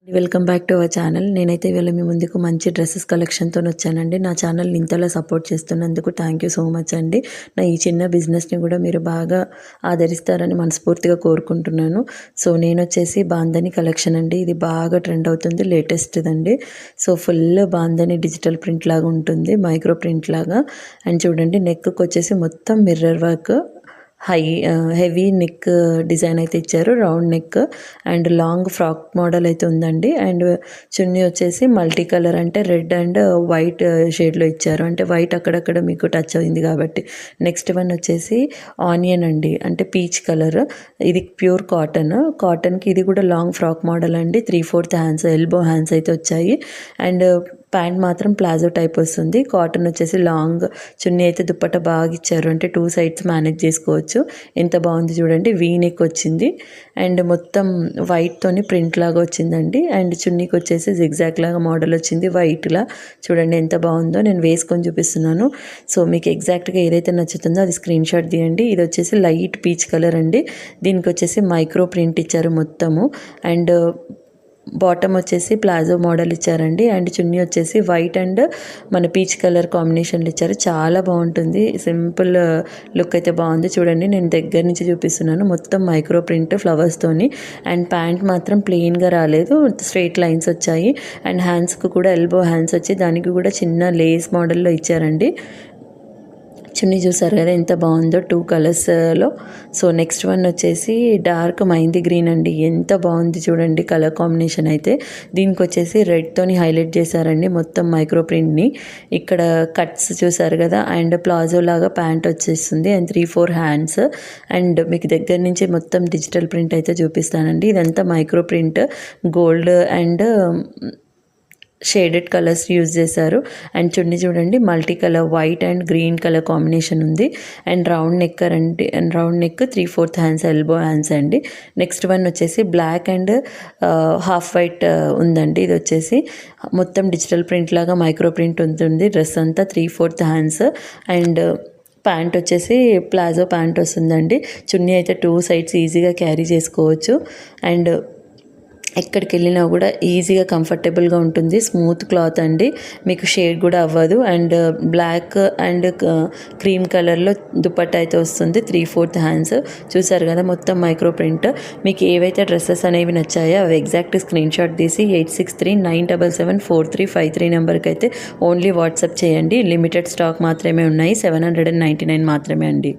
Welcome back to our channel. నేనైతే ఇవాళ మీ ముందుకు మంచి డ్రెస్సెస్ కలెక్షన్తో వచ్చానండి. నా ఛానల్ని ఇంతలా సపోర్ట్ చేస్తున్నందుకు థ్యాంక్ యూ సో మచ్ అండి. నా ఈ చిన్న బిజినెస్ని కూడా మీరు బాగా ఆదరిస్తారని మనస్ఫూర్తిగా కోరుకుంటున్నాను. సో నేను వచ్చేసి బాందని కలెక్షన్ అండి. ఇది బాగా ట్రెండ్ అవుతుంది, లేటెస్ట్ది అండి. So full bandhani digital print లాగా ఉంటుంది, మైక్రో ప్రింట్ లాగా. అండ్ చూడండి, నెక్కి వచ్చేసి మొత్తం mirror work, heavy neck design అయితే ఇచ్చారు, round neck and long frock model అయితే ఉందండి. అండ్ చున్నీ వచ్చేసి మల్టీ కలర్, అంటే రెడ్ అండ్ వైట్ షేడ్లో ఇచ్చారు, అంటే వైట్ అక్కడక్కడ మీకు టచ్ అయింది కాబట్టి. నెక్స్ట్ వన్ వచ్చేసి ఆనియన్ అండి, అంటే పీచ్ కలర్. ఇది ప్యూర్ కాటన్కి ఇది కూడా లాంగ్ ఫ్రాక్ మోడల్ అండి. 3/4 హ్యాండ్స్, ఎల్బో హ్యాండ్స్ అయితే వచ్చాయి. అండ్ ప్యాంట్ మాత్రం ప్లాజో టైప్ వస్తుంది. కాటన్ వచ్చేసి లాంగ్ చున్నీ అయితే దుప్పట్ట బాగా ఇచ్చారు, అంటే 2 సైడ్స్ మేనేజ్ చేసుకోవచ్చు. ఎంత బాగుంది చూడండి, వీ నెక్ వచ్చింది. అండ్ మొత్తం వైట్తోని ప్రింట్ లాగా వచ్చిందండి. అండ్ చున్నీకి వచ్చేసి జిగ్జాగ్ లాగా మోడల్ వచ్చింది వైట్లా. చూడండి ఎంత బాగుందో, నేను వేసుకొని చూపిస్తున్నాను. సో మీకు ఎగ్జాక్ట్గా ఏదైతే నచ్చుతుందో అది స్క్రీన్ షాట్ తీయండి. ఇది వచ్చేసి లైట్ పీచ్ కలర్ అండి. దీనికి వచ్చేసి మైక్రో ప్రింట్ ఇచ్చారు మొత్తము. అండ్ బాటమ్ వచ్చేసి ప్లాజో మోడల్ ఇచ్చారండి. అండ్ చున్నీ వచ్చేసి వైట్ అండ్ మన పీచ్ కలర్ కాంబినేషన్లు ఇచ్చారు. చాలా బాగుంటుంది, సింపుల్ లుక్ అయితే బాగుంది. చూడండి, నేను దగ్గర నుంచి చూపిస్తున్నాను. మొత్తం మైక్రో ప్రింట్ ఫ్లవర్స్తోని. అండ్ ప్యాంట్ మాత్రం ప్లెయిన్గా రాలేదు, స్ట్రైట్ లైన్స్ వచ్చాయి. అండ్ హ్యాండ్స్కి కూడా ఎల్బో హ్యాండ్స్ వచ్చి దానికి కూడా చిన్న లేస్ మోడల్లో ఇచ్చారండి. చున్నీ చూసారు కదా ఎంత బాగుందో, 2 కలర్స్లో. సో నెక్స్ట్ వన్ వచ్చేసి డార్క్ మైందీ గ్రీన్ అండి. ఎంత బాగుంది చూడండి కలర్ కాంబినేషన్ అయితే. దీనికి వచ్చేసి రెడ్తోని హైలైట్ చేశారండి మొత్తం మైక్రో ప్రింట్ని. ఇక్కడ కట్స్ చూసారు కదా. అండ్ ప్లాజో లాగా ప్యాంట్ వచ్చేస్తుంది. And 3/4 hands. అండ్ మీకు దగ్గర నుంచి మొత్తం డిజిటల్ ప్రింట్ అయితే చూపిస్తానండి. ఇదంతా micro print, gold and shaded colours use చేశారు. అండ్ చున్నీ చూడండి, multi colour white and green colour combination ఉంది. అండ్ రౌండ్ నెక్ అండి, and round neck 3/4 hands, elbow hands అండి. నెక్స్ట్ వన్ వచ్చేసి బ్లాక్ అండ్ హాఫ్ వైట్ ఉందండి. ఇది వచ్చేసి మొత్తం డిజిటల్ ప్రింట్ లాగా మైక్రో ప్రింట్ ఉంటుంది. డ్రెస్ అంతా 3/4 హ్యాండ్స్. అండ్ ప్యాంట్ వచ్చేసి ప్లాజో ప్యాంట్ వస్తుందండి. చున్నీ అయితే 2 సైడ్స్ ఈజీగా క్యారీ చేసుకోవచ్చు. అండ్ ఎక్కడికి వెళ్ళినా కూడా ఈజీగా కంఫర్టబుల్గా ఉంటుంది. స్మూత్ క్లాత్ అండి, మీకు షేడ్ కూడా అవ్వదు. అండ్ బ్లాక్ అండ్ క్రీమ్ కలర్లో దుపట్టా అయితే వస్తుంది. 3/4 హ్యాండ్స్ చూసారు కదా, మొత్తం మైక్రో ప్రింట్. మీకు ఏవైతే డ్రెస్సెస్ అనేవి నచ్చాయో అవి ఎగ్జాక్ట్ స్క్రీన్ షాట్ తీసి 8639774353 నెంబర్కి అయితే ఓన్లీ వాట్సాప్ చేయండి. లిమిటెడ్ స్టాక్ మాత్రమే ఉన్నాయి, 799 మాత్రమే అండి.